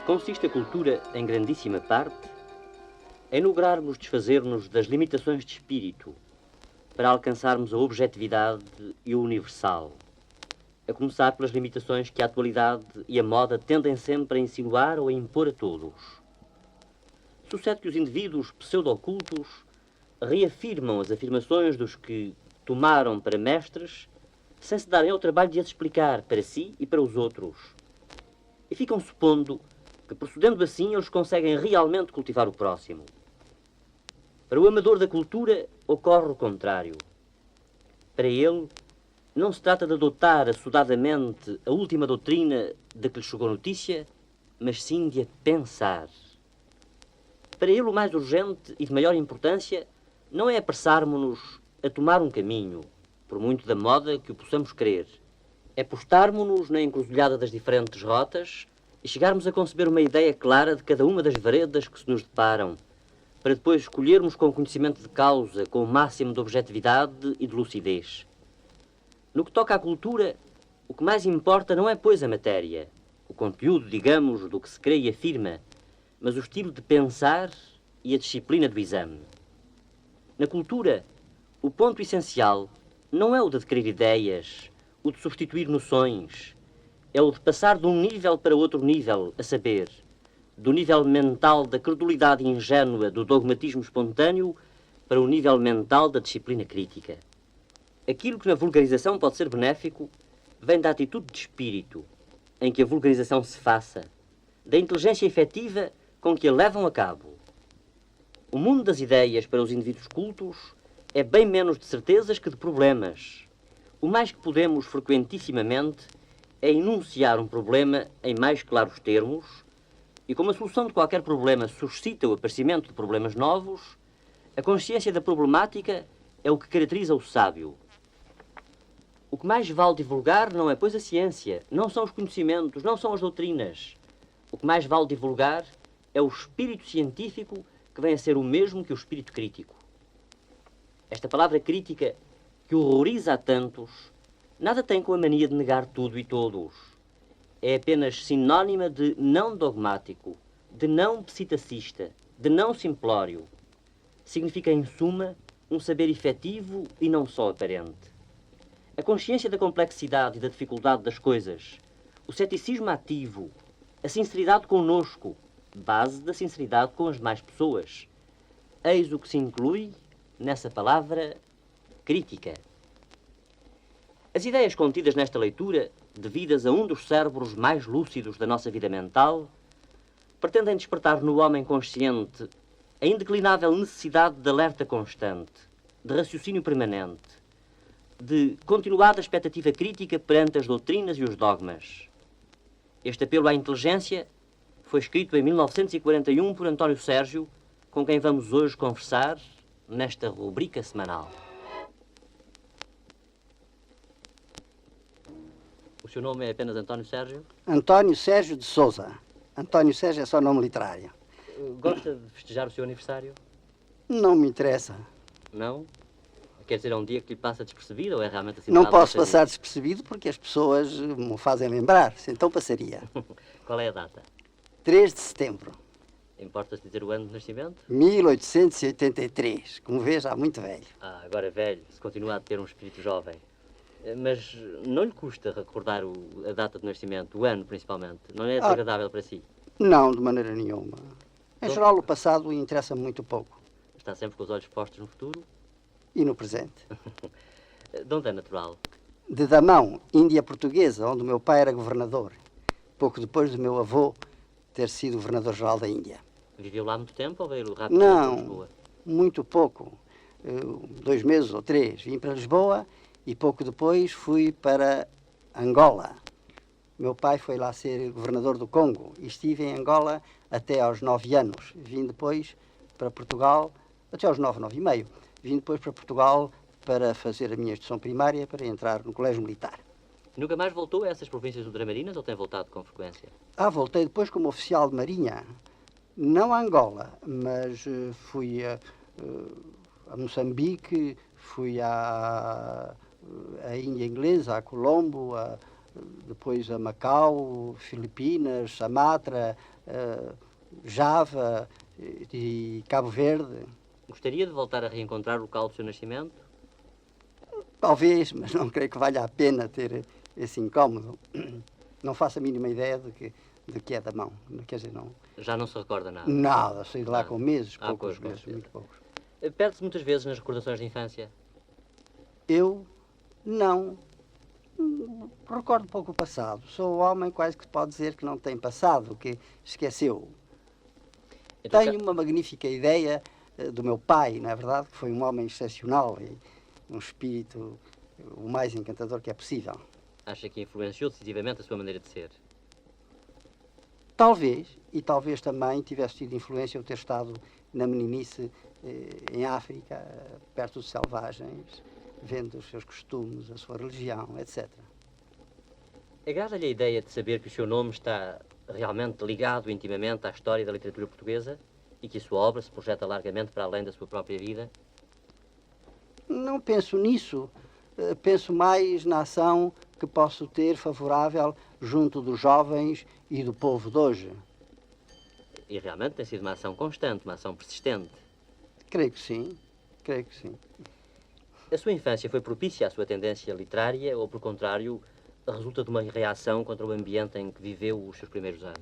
Consiste a cultura, em grandíssima parte, em lograrmos desfazer-nos das limitações de espírito para alcançarmos a objetividade e o universal, a começar pelas limitações que a atualidade e a moda tendem sempre a insinuar ou a impor a todos. Sucede que os indivíduos pseudo-ocultos reafirmam as afirmações dos que tomaram para mestres sem se darem ao trabalho de as explicar para si e para os outros. E ficam supondo que, procedendo assim, eles conseguem realmente cultivar o próximo. Para o amador da cultura, ocorre o contrário. Para ele, não se trata de adotar assodadamente a última doutrina de que lhe chegou notícia, mas sim de a pensar. Para ele, o mais urgente e de maior importância não é apressarmos-nos a tomar um caminho, por muito da moda que o possamos querer. É postarmos-nos na encruzilhada das diferentes rotas e chegarmos a conceber uma ideia clara de cada uma das veredas que se nos deparam, para depois escolhermos com conhecimento de causa, com o máximo de objetividade e de lucidez. No que toca à cultura, o que mais importa não é, pois, a matéria, o conteúdo, digamos, do que se crê e afirma, mas o estilo de pensar e a disciplina do exame. Na cultura, o ponto essencial não é o de adquirir ideias, o de substituir noções, é o de passar de um nível para outro nível, a saber, do nível mental da credulidade ingênua do dogmatismo espontâneo para o nível mental da disciplina crítica. Aquilo que na vulgarização pode ser benéfico vem da atitude de espírito em que a vulgarização se faça, da inteligência efetiva com que a levam a cabo. O mundo das ideias para os indivíduos cultos é bem menos de certezas que de problemas. O mais que podemos frequentissimamente é enunciar um problema em mais claros termos, e como a solução de qualquer problema suscita o aparecimento de problemas novos, a consciência da problemática é o que caracteriza o sábio. O que mais vale divulgar não é, pois, a ciência, não são os conhecimentos, não são as doutrinas. O que mais vale divulgar é o espírito científico, que vem a ser o mesmo que o espírito crítico. Esta palavra crítica, que horroriza a tantos, nada tem com a mania de negar tudo e todos. É apenas sinónima de não dogmático, de não psitacista, de não simplório. Significa, em suma, um saber efetivo e não só aparente. A consciência da complexidade e da dificuldade das coisas, o ceticismo ativo, a sinceridade conosco, base da sinceridade com as demais pessoas. Eis o que se inclui nessa palavra crítica. As ideias contidas nesta leitura, devidas a um dos cérebros mais lúcidos da nossa vida mental, pretendem despertar no homem consciente a indeclinável necessidade de alerta constante, de raciocínio permanente, de continuada expectativa crítica perante as doutrinas e os dogmas. Este apelo à inteligência foi escrito em 1941 por António Sérgio, com quem vamos hoje conversar nesta rubrica semanal. O seu nome é apenas António Sérgio? António Sérgio de Sousa. António Sérgio é só nome literário. Gosta de festejar o seu aniversário? Não me interessa. Não? Quer dizer, é um dia que lhe passa despercebido ou é realmente assim? Não posso passar despercebido porque as pessoas me fazem lembrar, então passaria. Qual é a data? 3 de setembro. Importa-se dizer o ano de nascimento? 1883. Como vê, já muito velho. Ah, agora é velho, se continua a ter um espírito jovem. Mas não lhe custa recordar a data de nascimento, o ano principalmente? Não é desagradável para si? Não, de maneira nenhuma. Em geral, o passado interessa-me muito pouco. Está sempre com os olhos postos no futuro? E no presente. De onde é natural? De Damão, Índia Portuguesa, onde o meu pai era governador. Pouco depois do meu avô ter sido governador-geral da Índia. Viveu lá muito tempo ou veio rapidamente para Lisboa? Não, muito pouco. 2 meses ou 3. Vim para Lisboa e pouco depois fui para Angola. Meu pai foi lá ser governador do Congo e estive em Angola até aos 9 anos. Vim depois para Portugal, até aos 9, 9 e meio. Vim depois para Portugal para fazer a minha instrução primária, para entrar no Colégio Militar. Nunca mais voltou a essas províncias ultramarinas ou tem voltado com frequência? Voltei depois como oficial de marinha. Não a Angola, mas fui a Moçambique, fui à Índia Inglesa, a Colombo, depois a Macau, Filipinas, Sumatra, Java e Cabo Verde. Gostaria de voltar a reencontrar o local do seu nascimento? Talvez, mas não creio que valha a pena ter esse incómodo. Não faço a mínima ideia de que é da mão. Quer dizer, não. Já não se recorda nada? Nada, saí de lá Nada. com meses, Ah, poucos pois, meses, pois. muito poucos. Perde-se muitas vezes nas recordações de infância? Eu não recordo pouco o passado. Sou o homem quase que se pode dizer que não tem passado, que esqueceu. Então, Tenho uma magnífica ideia do meu pai, na verdade, que foi um homem excepcional e um espírito o mais encantador que é possível. Acha que influenciou decisivamente a sua maneira de ser? Talvez, e talvez também tivesse tido influência eu ter estado na meninice em África, perto dos selvagens, vendo os seus costumes, a sua religião, etc. Agrada-lhe a ideia de saber que o seu nome está realmente ligado intimamente à história da literatura portuguesa e que a sua obra se projeta largamente para além da sua própria vida? Não penso nisso. Penso mais na ação que posso ter favorável junto dos jovens e do povo de hoje. E realmente tem sido uma ação constante, uma ação persistente. Creio que sim, creio que sim. A sua infância foi propícia à sua tendência literária ou, por contrário, resulta de uma reação contra o ambiente em que viveu os seus primeiros anos?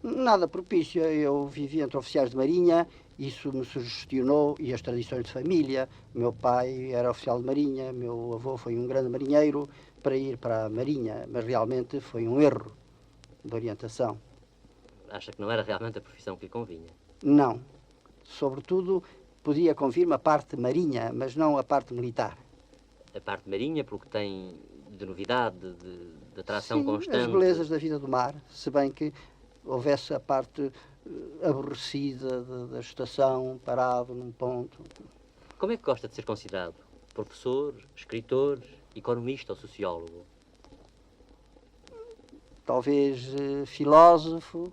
Nada propício. Eu vivi entre oficiais de marinha, isso me sugestionou, e as tradições de família. Meu pai era oficial de marinha, meu avô foi um grande marinheiro para ir para a marinha, mas realmente foi um erro de orientação. Acha que não era realmente a profissão que lhe convinha? Não. Sobretudo, podia convir-me a parte marinha, mas não a parte militar. A parte marinha, porque tem de novidade, de atração Sim, constante. as belezas da vida do mar, se bem que houvesse a parte aborrecida da estação, parado num ponto. Como é que gosta de ser considerado? Professor, escritor, economista ou sociólogo? Talvez filósofo,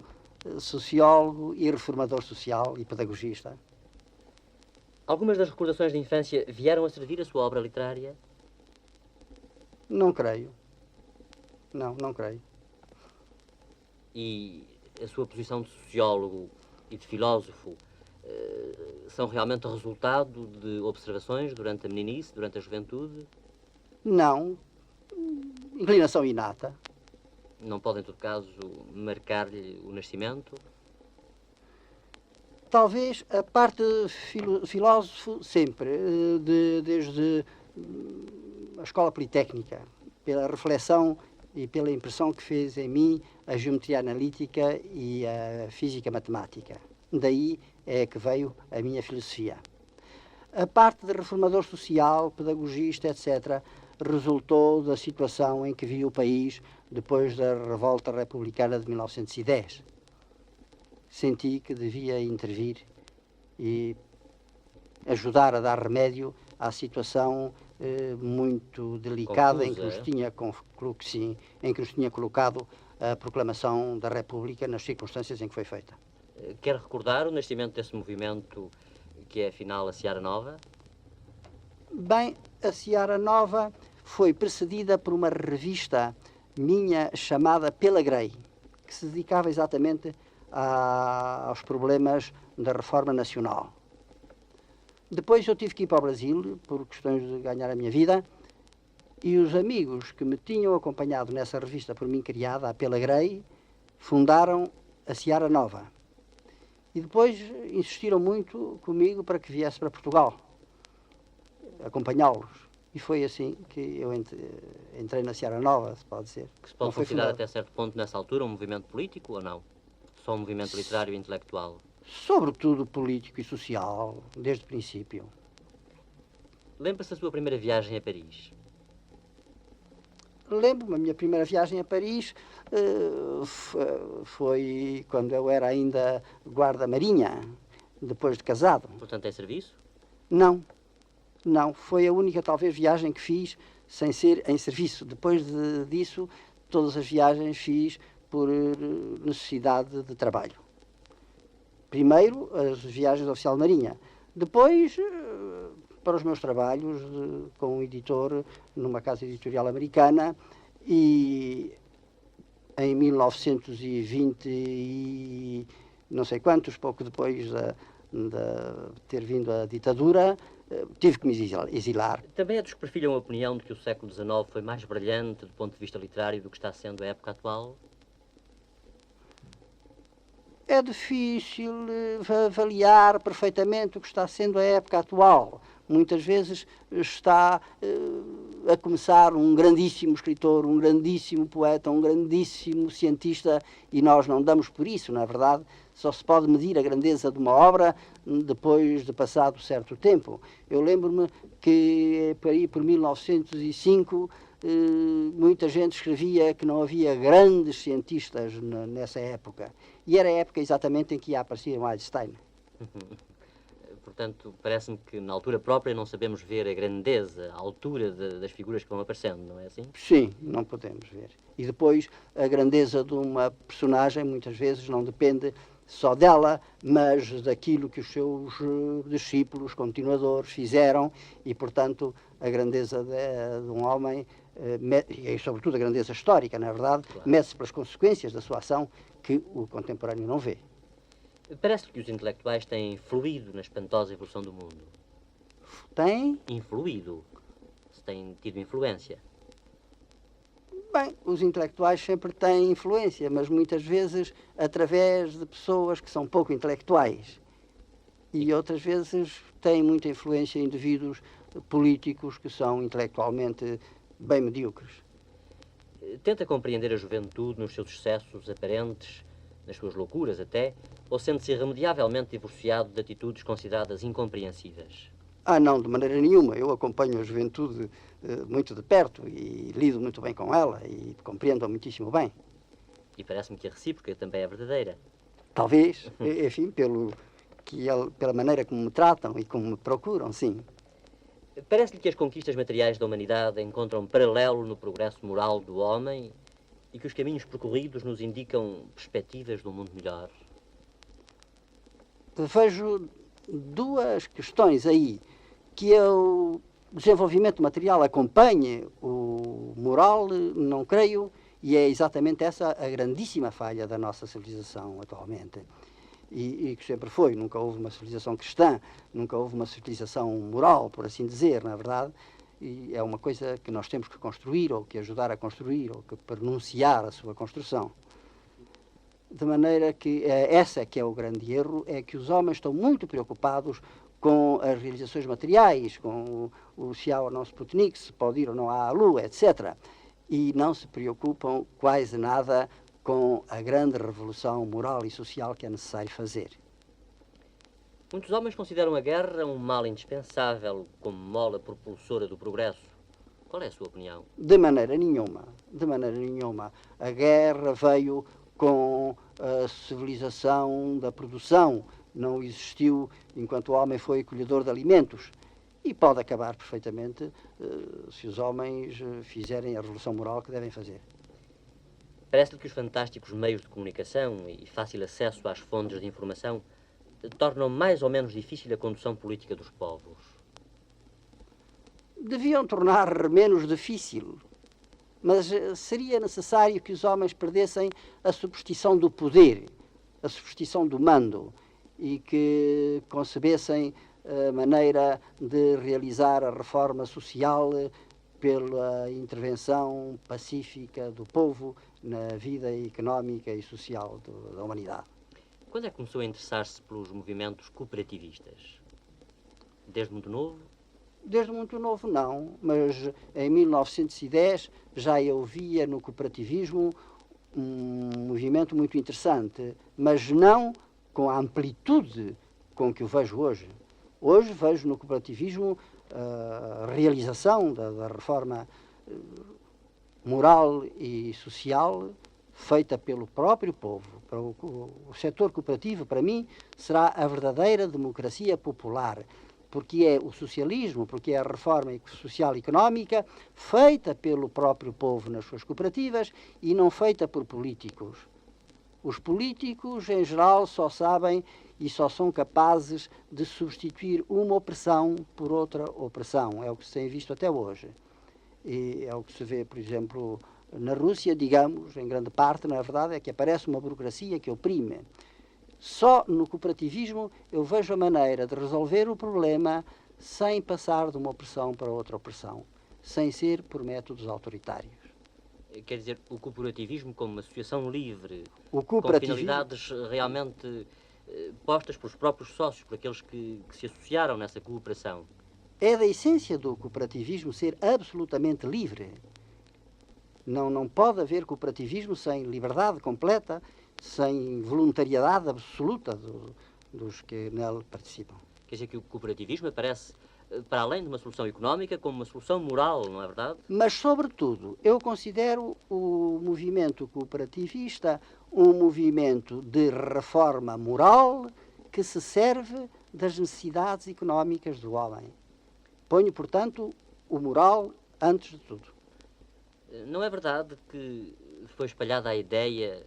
sociólogo e reformador social e pedagogista. Algumas das recordações de infância vieram a servir a sua obra literária? Não creio. Não creio. E a sua posição de sociólogo e de filósofo são realmente resultado de observações durante a meninice, durante a juventude? Não. Inclinação inata. Não pode, em todo caso, marcar-lhe o nascimento? Talvez a parte filósofo sempre, desde a escola politécnica, pela reflexão e pela impressão que fez em mim a geometria analítica e a física matemática. Daí é que veio a minha filosofia. A parte de reformador social, pedagogista, etc., resultou da situação em que vi o país depois da revolta republicana de 1910. Senti que devia intervir e ajudar a dar remédio à situação muito delicada em que nos tinha, em que nos tinha colocado a proclamação da República nas circunstâncias em que foi feita. Quer recordar o nascimento desse movimento que é, afinal, a Seara Nova? Bem, a Seara Nova foi precedida por uma revista minha chamada Pela Grey, que se dedicava exatamente aos problemas da reforma nacional. Depois eu tive que ir para o Brasil, por questões de ganhar a minha vida, e os amigos que me tinham acompanhado nessa revista por mim criada, a Pela Grey, fundaram a Seara Nova. E depois insistiram muito comigo para que viesse para Portugal, acompanhá-los. E foi assim que eu entrei na Seara Nova, se pode dizer. Que se pode considerar até certo ponto, nessa altura, um movimento político ou não? Só um movimento literário e intelectual? Sobretudo político e social, desde o princípio. Lembra-se da sua primeira viagem a Paris? Lembro-me, a minha primeira viagem a Paris foi quando eu era ainda guarda-marinha, depois de casado. Portanto, é serviço? Não, foi a única, talvez, viagem que fiz sem ser em serviço. Depois disso, todas as viagens fiz por necessidade de trabalho. Primeiro, as viagens de oficial de marinha. Depois, para os meus trabalhos com um editor numa casa editorial americana E em 1920 e não sei quantos, pouco depois de ter vindo a ditadura, tive que me exilar. Também é dos que partilham a opinião de que o século XIX foi mais brilhante do ponto de vista literário do que está sendo a época atual? É difícil avaliar perfeitamente o que está sendo a época atual. Muitas vezes está a começar um grandíssimo escritor, um grandíssimo poeta, um grandíssimo cientista, e nós não damos por isso, na verdade. Só se pode medir a grandeza de uma obra depois de passado certo tempo. Eu lembro-me que por 1905 muita gente escrevia que não havia grandes cientistas nessa época. E era a época exatamente em que ia aparecer o Einstein. Portanto, parece-me que na altura própria não sabemos ver a grandeza, a altura das figuras que vão aparecendo, não é assim? Sim, não podemos ver. E depois, a grandeza de uma personagem muitas vezes não depende só dela, mas daquilo que os seus discípulos, continuadores, fizeram, e, portanto, a grandeza de um homem, e sobretudo a grandeza histórica, na verdade, Claro. mede-se pelas consequências da sua ação que o contemporâneo não vê. Parece que os intelectuais têm fluído na espantosa evolução do mundo. Tem? Influído. Se têm tido influência. Bem, os intelectuais sempre têm influência, mas muitas vezes através de pessoas que são pouco intelectuais. E outras vezes têm muita influência em indivíduos políticos que são intelectualmente bem medíocres. Tenta compreender a juventude nos seus excessos aparentes, nas suas loucuras até, ou sente-se irremediavelmente divorciado de atitudes consideradas incompreensíveis? Ah, não, de maneira nenhuma. Eu acompanho a juventude muito de perto e lido muito bem com ela e compreendo-a muitíssimo bem. E parece-me que a recíproca também é verdadeira. Talvez, enfim, pela maneira como me tratam e como me procuram, sim. Parece-lhe que as conquistas materiais da humanidade encontram paralelo no progresso moral do homem e que os caminhos percorridos nos indicam perspectivas de um mundo melhor? Vejo duas questões aí, que é o desenvolvimento material acompanhe o moral, não creio, e é exatamente essa a grandíssima falha da nossa civilização atualmente. E que sempre foi, nunca houve uma civilização cristã, nunca houve uma civilização moral, por assim dizer, na verdade, e é uma coisa que nós temos que construir, ou que ajudar a construir, ou que pronunciar a sua construção. De maneira que essa que é o grande erro, é que os homens estão muito preocupados com as realizações materiais, com se há ou não Sputnik, se pode ir ou não à Lua, etc. E não se preocupam quase nada com a grande revolução moral e social que é necessário fazer. Muitos homens consideram a guerra um mal indispensável como mola propulsora do progresso. Qual é a sua opinião? De maneira nenhuma, de maneira nenhuma. A guerra veio com a civilização da produção, não existiu enquanto o homem foi colhedor de alimentos. E pode acabar perfeitamente se os homens fizerem a revolução moral que devem fazer. Parece-lhe que os fantásticos meios de comunicação e fácil acesso às fontes de informação tornam mais ou menos difícil a condução política dos povos? Deviam tornar menos difícil, mas seria necessário que os homens perdessem a superstição do poder, a superstição do mando, e que concebessem a maneira de realizar a reforma social pela intervenção pacífica do povo na vida económica e social da humanidade. Quando é que começou a interessar-se pelos movimentos cooperativistas? Desde muito novo? Desde muito novo não, mas em 1910 já eu via no cooperativismo um movimento muito interessante, mas não com a amplitude com que o vejo hoje. Hoje vejo no cooperativismo a realização da reforma moral e social feita pelo próprio povo. O setor cooperativo, para mim, será a verdadeira democracia popular, porque é o socialismo, porque é a reforma social e económica feita pelo próprio povo nas suas cooperativas e não feita por políticos. Os políticos, em geral, só sabem e só são capazes de substituir uma opressão por outra opressão. É o que se tem visto até hoje. E é o que se vê, por exemplo, Na Rússia, digamos, em grande parte, na verdade, é que aparece uma burocracia que oprime. Só no cooperativismo eu vejo a maneira de resolver o problema sem passar de uma opressão para outra opressão, sem ser por métodos autoritários. Quer dizer, o cooperativismo como uma associação livre, O com cooperativismo, finalidades realmente postas pelos próprios sócios, por aqueles que se associaram nessa cooperação. é da essência do cooperativismo ser absolutamente livre. Não pode haver cooperativismo sem liberdade completa, sem voluntariedade absoluta dos que nele participam. Quer dizer que o cooperativismo aparece, para além de uma solução económica, como uma solução moral, não é verdade? Mas, sobretudo, eu considero o movimento cooperativista um movimento de reforma moral que se serve das necessidades económicas do homem. Ponho, portanto, o moral antes de tudo. Não é verdade que foi espalhada a ideia,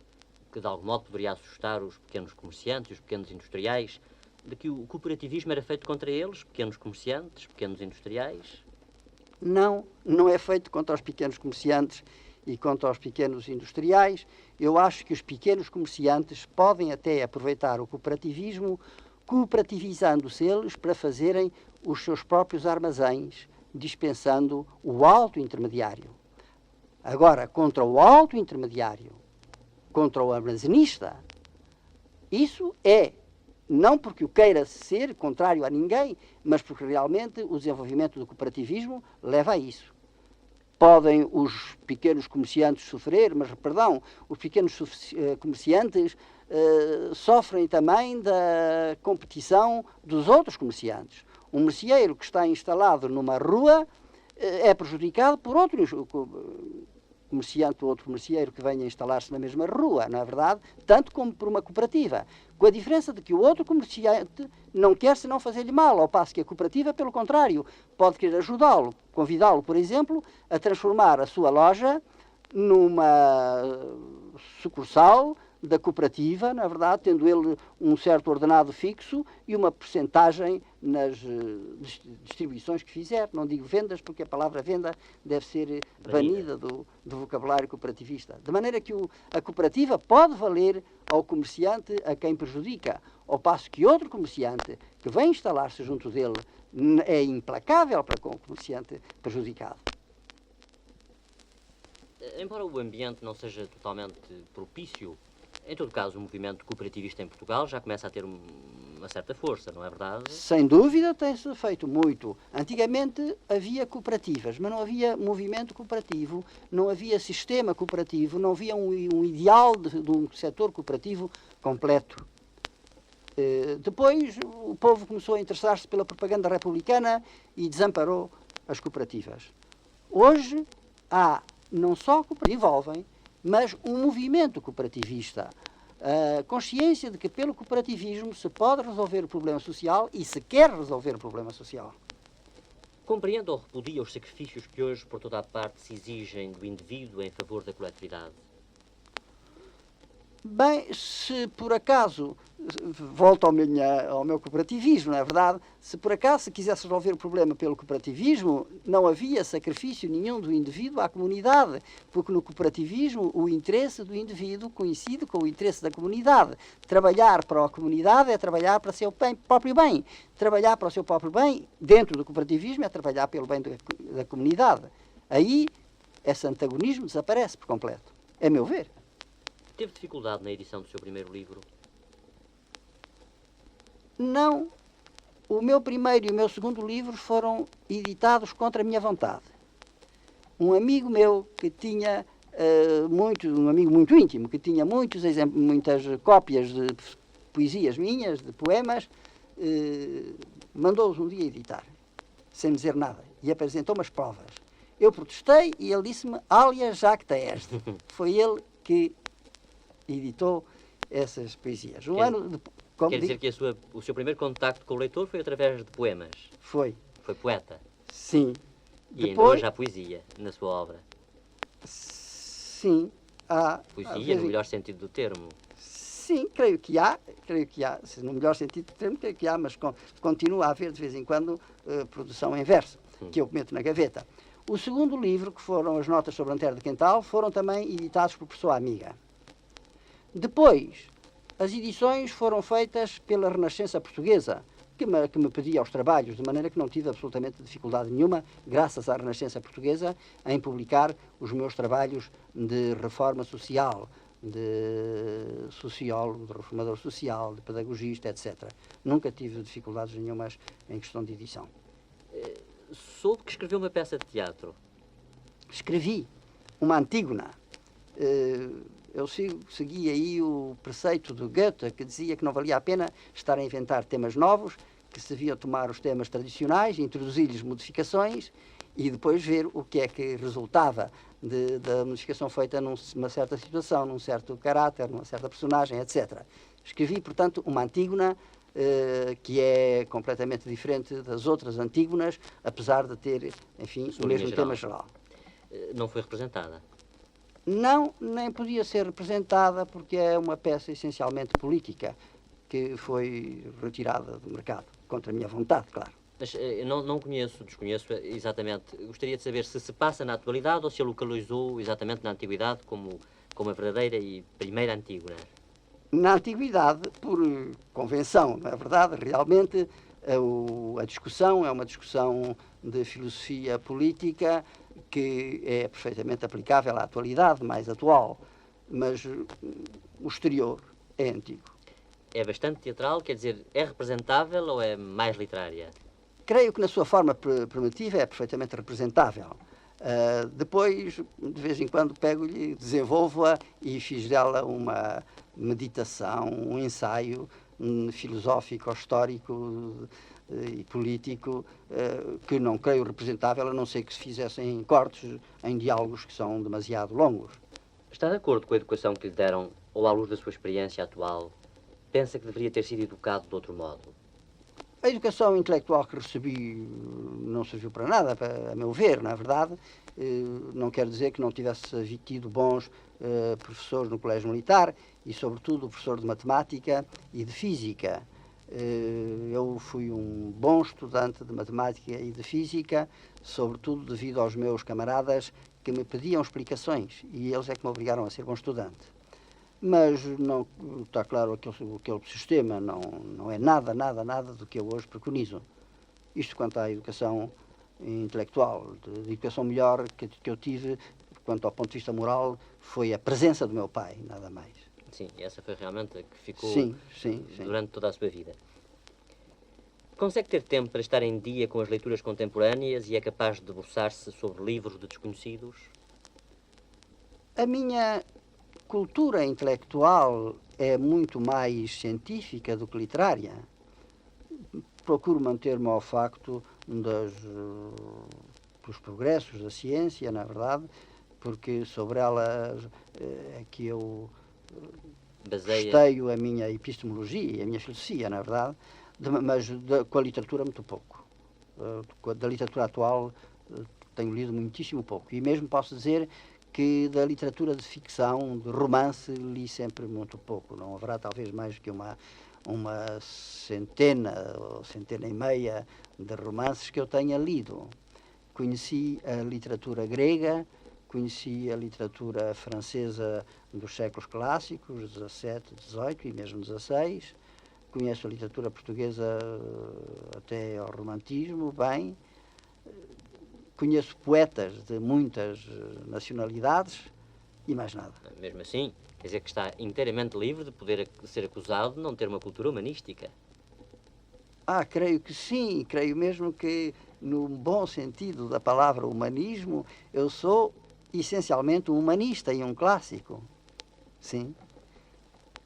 que de algum modo poderia assustar os pequenos comerciantes e os pequenos industriais, de que o cooperativismo era feito contra eles, pequenos comerciantes, pequenos industriais? Não é feito contra os pequenos comerciantes e contra os pequenos industriais. Eu acho que os pequenos comerciantes podem até aproveitar o cooperativismo, cooperativizando-se eles para fazerem os seus próprios armazéns, dispensando o alto intermediário. Agora, contra o alto intermediário, contra o armazenista, isso é, não porque o queira ser contrário a ninguém, mas porque realmente o desenvolvimento do cooperativismo leva a isso. Podem os pequenos comerciantes sofrer, mas, perdão, os pequenos comerciantes sofrem também da competição dos outros comerciantes. Um merceeiro que está instalado numa rua é prejudicado por outro comerciante ou outro merceeiro que venha instalar-se na mesma rua, não é verdade? Tanto como por uma cooperativa. Com a diferença de que o outro comerciante não quer senão fazer-lhe mal, ao passo que a cooperativa, pelo contrário, pode querer ajudá-lo, convidá-lo, por exemplo, a transformar a sua loja numa sucursal da cooperativa, na verdade, tendo ele um certo ordenado fixo e uma percentagem nas distribuições que fizer. Não digo vendas, porque a palavra venda deve ser banida do vocabulário cooperativista. De maneira que a cooperativa pode valer ao comerciante a quem prejudica, ao passo que outro comerciante que vem instalar-se junto dele é implacável para com o comerciante prejudicado. Embora o ambiente não seja totalmente propício, em todo caso, o movimento cooperativista em Portugal já começa a ter uma certa força, não é verdade? Sem dúvida tem-se feito muito. Antigamente havia cooperativas, mas não havia movimento cooperativo, não havia sistema cooperativo, não havia um ideal de um setor cooperativo completo. Depois o povo começou a interessar-se pela propaganda republicana e desamparou as cooperativas. Hoje há não só cooperativas que envolvem, mas um movimento cooperativista. A consciência de que pelo cooperativismo se pode resolver o problema social e se quer resolver o problema social. Compreende ou repudia os sacrifícios que hoje por toda a parte se exigem do indivíduo em favor da coletividade? Bem, se por acaso, volto ao meu cooperativismo, não é verdade? Se por acaso se quisesse resolver o problema pelo cooperativismo, não havia sacrifício nenhum do indivíduo à comunidade, porque no cooperativismo o interesse do indivíduo coincide com o interesse da comunidade. Trabalhar para a comunidade é trabalhar para o seu próprio bem. Trabalhar para o seu próprio bem, dentro do cooperativismo, é trabalhar pelo bem da comunidade. Aí, esse antagonismo desaparece por completo. É meu ver. Teve dificuldade na edição do seu primeiro livro? Não. O meu primeiro e o meu segundo livros foram editados contra a minha vontade. Um amigo meu que tinha um amigo muito íntimo, que tinha muitas cópias de poesias minhas, de poemas, mandou-os um dia editar, sem me dizer nada, e apresentou-me as provas. Eu protestei e ele disse-me, alias jacta est. Foi ele que editou essas poesias. Quer dizer que o seu primeiro contacto com o leitor foi através de poemas? Foi. Foi poeta? Sim. E ainda hoje há poesia na sua obra? Sim. Poesia no melhor sentido do termo? Sim, creio que há. No melhor sentido do termo, creio que há, mas continua a haver de vez em quando produção em verso, que eu meto na gaveta. O segundo livro, que foram as Notas sobre a Lanterna de Quental, foram também editados por pessoa amiga. Depois, as edições foram feitas pela Renascença Portuguesa, que me pedia os trabalhos, de maneira que não tive absolutamente dificuldade nenhuma, graças à Renascença Portuguesa, em publicar os meus trabalhos de reforma social, de sociólogo, de reformador social, de pedagogista, etc. Nunca tive dificuldades nenhumas em questão de edição. Soube que escreveu uma peça de teatro. Escrevi uma Antígona. Eu segui aí o preceito do Goethe, que dizia que não valia a pena estar a inventar temas novos, que se devia tomar os temas tradicionais, introduzir-lhes modificações e depois ver o que é que resultava da modificação feita numa certa situação, num certo caráter, numa certa personagem, etc. Escrevi, portanto, uma Antígona que é completamente diferente das outras Antígonas, apesar de ter, enfim, o mesmo tema geral. Não foi representada? Não, nem podia ser representada porque é uma peça essencialmente política que foi retirada do mercado, contra a minha vontade, claro. Mas não desconheço exatamente. Gostaria de saber se passa na atualidade ou se a localizou exatamente na antiguidade como a verdadeira e primeira Antígona. Na antiguidade, por convenção, não é verdade? Realmente, a discussão é uma discussão de filosofia política que é perfeitamente aplicável à atualidade, mais atual, mas o exterior é antigo. É bastante teatral, quer dizer, é representável ou é mais literária? Creio que na sua forma primitiva é perfeitamente representável. Depois, de vez em quando, pego-lhe, desenvolvo-a e fiz dela uma meditação, um ensaio filosófico, histórico e político que não creio representável, a não ser que se fizessem em cortes, em diálogos que são demasiado longos. Está de acordo com a educação que lhe deram ou à luz da sua experiência atual? Pensa que deveria ter sido educado de outro modo? A educação intelectual que recebi não serviu para nada, a meu ver, na verdade. Não quer dizer que não tivesse tido bons professores no colégio militar e, sobretudo, o professor de matemática e de física. Eu fui um bom estudante de matemática e de física, sobretudo devido aos meus camaradas que me pediam explicações e eles é que me obrigaram a ser bom estudante. Mas não está claro, aquele sistema não é nada do que eu hoje preconizo. Isto quanto à educação intelectual. De educação melhor que eu tive, quanto ao ponto de vista moral, foi a presença do meu pai, nada mais. Sim, essa foi realmente a que ficou sim. durante toda a sua vida. Consegue ter tempo para estar em dia com as leituras contemporâneas e é capaz de debruçar-se sobre livros de desconhecidos? A minha cultura intelectual é muito mais científica do que literária. Procuro manter-me ao facto dos progressos da ciência, na verdade, porque sobre ela é que eu esteio a minha epistemologia e a minha filosofia, na verdade, mas com a literatura muito pouco. Da literatura atual tenho lido muitíssimo pouco. E mesmo posso dizer que da literatura de ficção, de romance, li sempre muito pouco. Não haverá talvez mais que uma centena ou centena e meia de romances que eu tenha lido. Conheci a literatura grega, conheci a literatura francesa dos séculos clássicos, XVII, XVIII e mesmo XVI. Conheço a literatura portuguesa até ao romantismo, bem. Conheço poetas de muitas nacionalidades e mais nada. Mesmo assim, quer dizer que está inteiramente livre de poder ser acusado de não ter uma cultura humanística. Creio que sim. Creio mesmo que, no bom sentido da palavra humanismo, eu sou essencialmente um humanista e um clássico. Sim.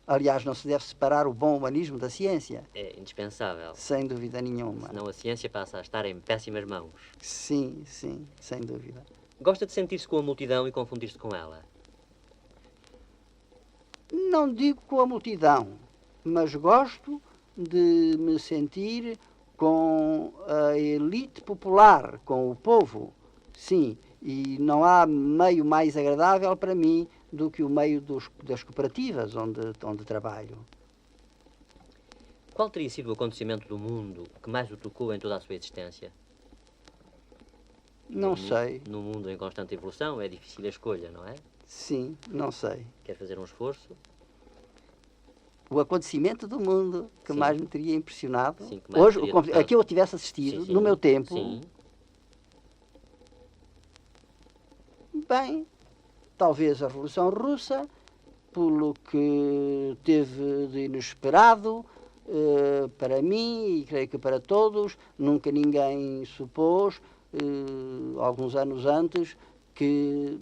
Aliás, não se deve separar o bom humanismo da ciência. É indispensável. Sem dúvida nenhuma. Senão a ciência passa a estar em péssimas mãos. Sim, sem dúvida. Gosta de sentir-se com a multidão e confundir-se com ela? Não digo com a multidão, mas gosto de me sentir com a elite popular, com o povo. Sim, e não há meio mais agradável para mim do que o meio das cooperativas onde trabalho. Qual teria sido o acontecimento do mundo que mais o tocou em toda a sua existência? Não sei. No mundo em constante evolução é difícil a escolha, não é? Sim, não sei. Quer fazer um esforço? O acontecimento do mundo que Sim. mais me teria impressionado, Sim, que mais hoje, teria tocado. a que eu tivesse assistido, Sim, sim. no meu tempo, Sim. bem, talvez a Revolução Russa, pelo que teve de inesperado para mim e creio que para todos. Nunca ninguém supôs, alguns anos antes, que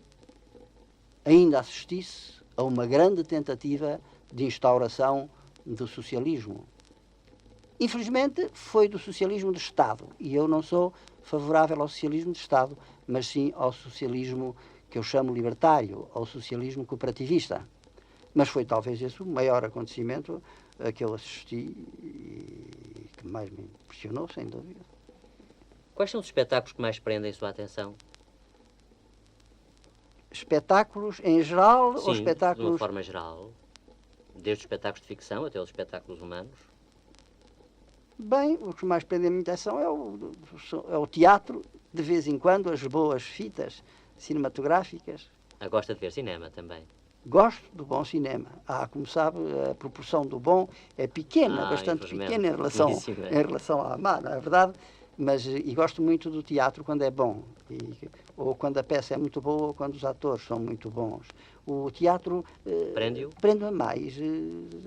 ainda assistisse a uma grande tentativa de instauração do socialismo. Infelizmente, foi do socialismo de Estado, e eu não sou favorável ao socialismo de Estado, mas sim ao socialismo que eu chamo libertário, ao socialismo cooperativista. Mas foi talvez esse o maior acontecimento a que eu assisti e que mais me impressionou, sem dúvida. Quais são os espetáculos que mais prendem sua atenção? Espetáculos em geral ou Sim, de espetáculos... uma forma geral. Desde os espetáculos de ficção até os espetáculos humanos. Bem, o que mais prende a minha atenção é o teatro, de vez em quando, as boas fitas cinematográficas. Gosta de ver cinema também. Gosto do bom cinema. Como sabe, a proporção do bom é pequena, bastante infelizmente. pequena em relação à má, não é verdade? Mas, e gosto muito do teatro quando é bom, ou quando a peça é muito boa, ou quando os atores são muito bons. O teatro prende-me mais,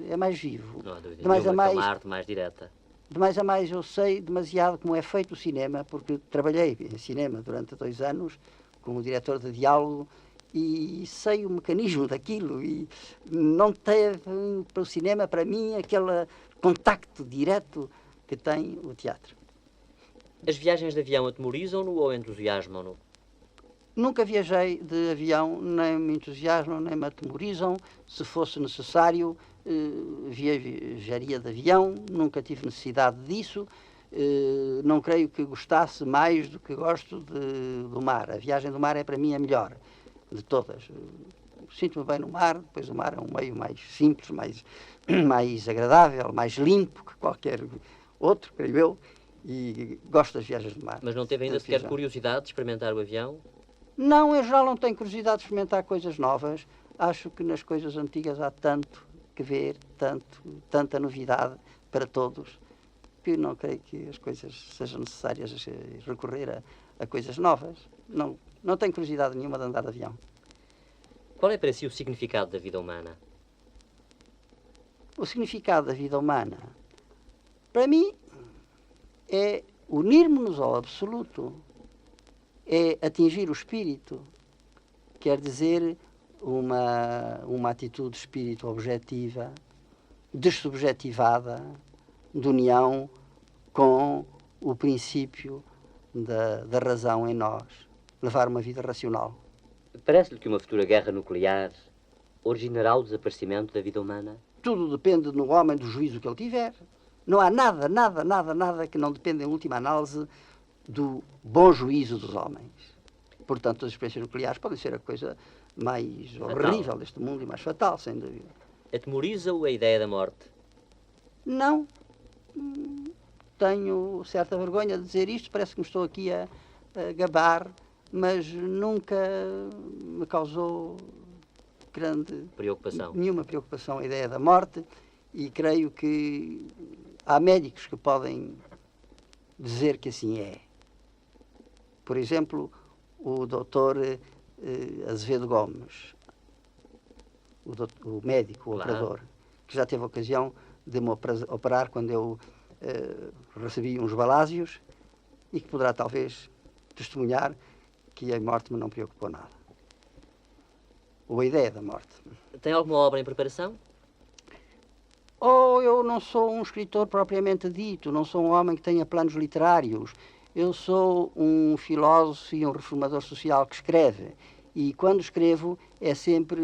é mais vivo. Não há dúvida De mais a nenhuma, que é mais, uma arte mais direta. de mais a mais eu sei demasiado como é feito o cinema, porque trabalhei em cinema durante 2 anos como diretor de diálogo e sei o mecanismo daquilo, e não teve para o cinema, para mim, aquele contacto direto que tem o teatro. As viagens de avião atemorizam-no ou entusiasmam-no? Nunca viajei de avião, nem me entusiasmam, nem me atemorizam. Se fosse necessário, viajaria de avião, nunca tive necessidade disso. Não creio que gostasse mais do que gosto do mar. A viagem do mar é para mim a melhor de todas. Sinto-me bem no mar, pois o mar é um meio mais simples, mais agradável, mais limpo que qualquer outro, creio eu, e gosto das viagens do mar. Mas não teve ainda sequer curiosidade de experimentar o avião? Não, em geral não tenho curiosidade de experimentar coisas novas. Acho que nas coisas antigas há tanto que ver, tanta novidade para todos, que não creio que as coisas sejam necessárias recorrer a coisas novas. Não tenho curiosidade nenhuma de andar de avião. Qual é para si o significado da vida humana? O significado da vida humana, para mim, é unirmos-nos ao absoluto, é atingir o espírito, quer dizer, uma atitude de espírito objetiva, dessubjetivada, de união com o princípio da razão em nós, levar uma vida racional. Parece-lhe que uma futura guerra nuclear originará o desaparecimento da vida humana? Tudo depende no homem do juízo que ele tiver. Não há nada que não dependa, em última análise, do bom juízo dos homens. Portanto, as experiências nucleares podem ser a coisa mais horrível deste mundo e mais fatal, sem dúvida. Atemoriza-o a ideia da morte? Não. Tenho certa vergonha de dizer isto, parece que me estou aqui a gabar, mas nunca me causou nenhuma preocupação a ideia da morte, e creio que há médicos que podem dizer que assim é. Por exemplo, o doutor Azevedo Gomes, o médico, o operador, que já teve a ocasião de me operar quando eu recebi uns balásios, e que poderá talvez testemunhar que a morte me não preocupou nada. Ou a ideia da morte. Tem alguma obra em preparação? Eu não sou um escritor propriamente dito, não sou um homem que tenha planos literários. Eu sou um filósofo e um reformador social que escreve. E quando escrevo é sempre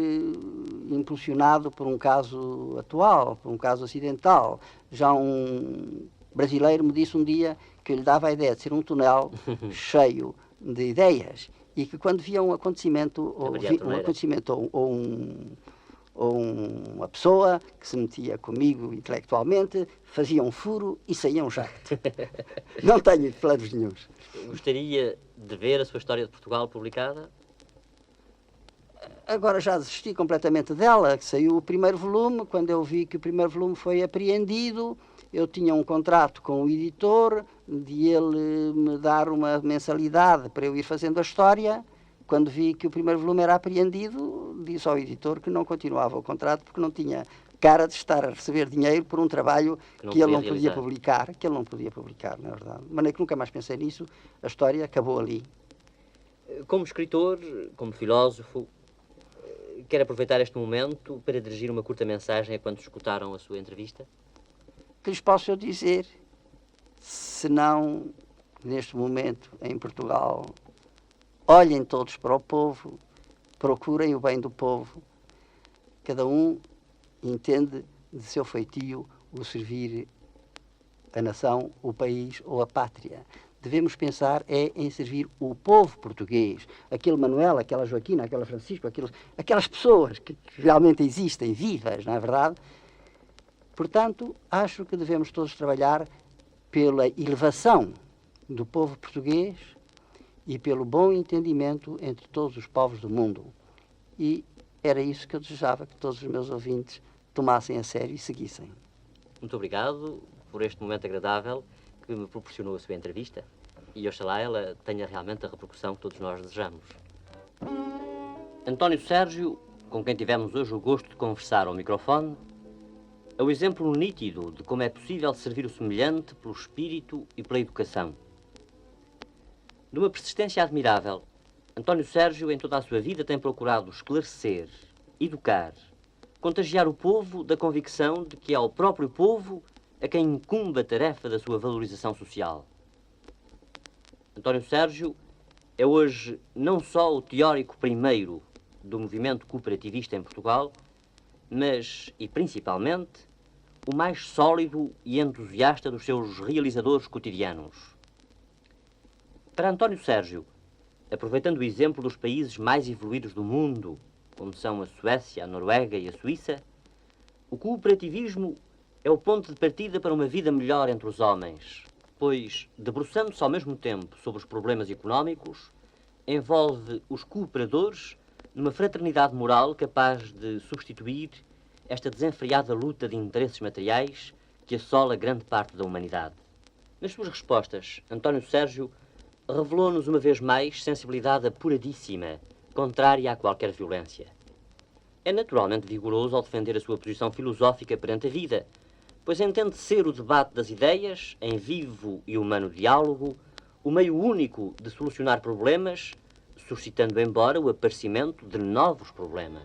impulsionado por um caso atual, por um caso acidental. Já um brasileiro me disse um dia que lhe dava a ideia de ser um túnel cheio de ideias, e que quando via um acontecimento, ou ou uma pessoa que se metia comigo intelectualmente, fazia um furo e saía um jato. Não tenho planos nenhuns. Gostaria de ver a sua história de Portugal publicada? Agora já desisti completamente dela, que saiu o primeiro volume. Quando eu vi que o primeiro volume foi apreendido, eu tinha um contrato com o editor de ele me dar uma mensalidade para eu ir fazendo a história. Quando vi que o primeiro volume era apreendido, disse ao editor que não continuava o contrato porque não tinha cara de estar a receber dinheiro por um trabalho que ele não podia publicar, na verdade. De maneira que nunca mais pensei nisso, a história acabou ali. Como escritor, como filósofo, quero aproveitar este momento para dirigir uma curta mensagem a quantos escutaram a sua entrevista? Que lhes posso eu dizer, se não, neste momento, em Portugal, olhem todos para o povo, procurem o bem do povo. Cada um entende de seu feitio o servir a nação, o país ou a pátria. Devemos pensar em servir o povo português, aquele Manuel, aquela Joaquina, aquela Francisco, aquelas pessoas que realmente existem, vivas, não é verdade? Portanto, acho que devemos todos trabalhar pela elevação do povo português e pelo bom entendimento entre todos os povos do mundo. E era isso que eu desejava que todos os meus ouvintes tomassem a sério e seguissem. Muito obrigado por este momento agradável que me proporcionou a sua entrevista e oxalá ela tenha realmente a repercussão que todos nós desejamos. António Sérgio, com quem tivemos hoje o gosto de conversar ao microfone, é o exemplo nítido de como é possível servir o semelhante pelo espírito e pela educação. De uma persistência admirável, António Sérgio, em toda a sua vida, tem procurado esclarecer, educar, contagiar o povo da convicção de que é ao próprio povo a quem incumbe a tarefa da sua valorização social. António Sérgio é hoje não só o teórico primeiro do movimento cooperativista em Portugal, mas, e principalmente, o mais sólido e entusiasta dos seus realizadores cotidianos. Para António Sérgio, aproveitando o exemplo dos países mais evoluídos do mundo, como são a Suécia, a Noruega e a Suíça, o cooperativismo é o ponto de partida para uma vida melhor entre os homens, pois, debruçando-se ao mesmo tempo sobre os problemas económicos, envolve os cooperadores numa fraternidade moral capaz de substituir esta desenfreada luta de interesses materiais que assola grande parte da humanidade. Nas suas respostas, António Sérgio revelou-nos uma vez mais sensibilidade apuradíssima, contrária a qualquer violência. É naturalmente vigoroso ao defender a sua posição filosófica perante a vida, pois entende ser o debate das ideias, em vivo e humano diálogo, o meio único de solucionar problemas, suscitando embora o aparecimento de novos problemas.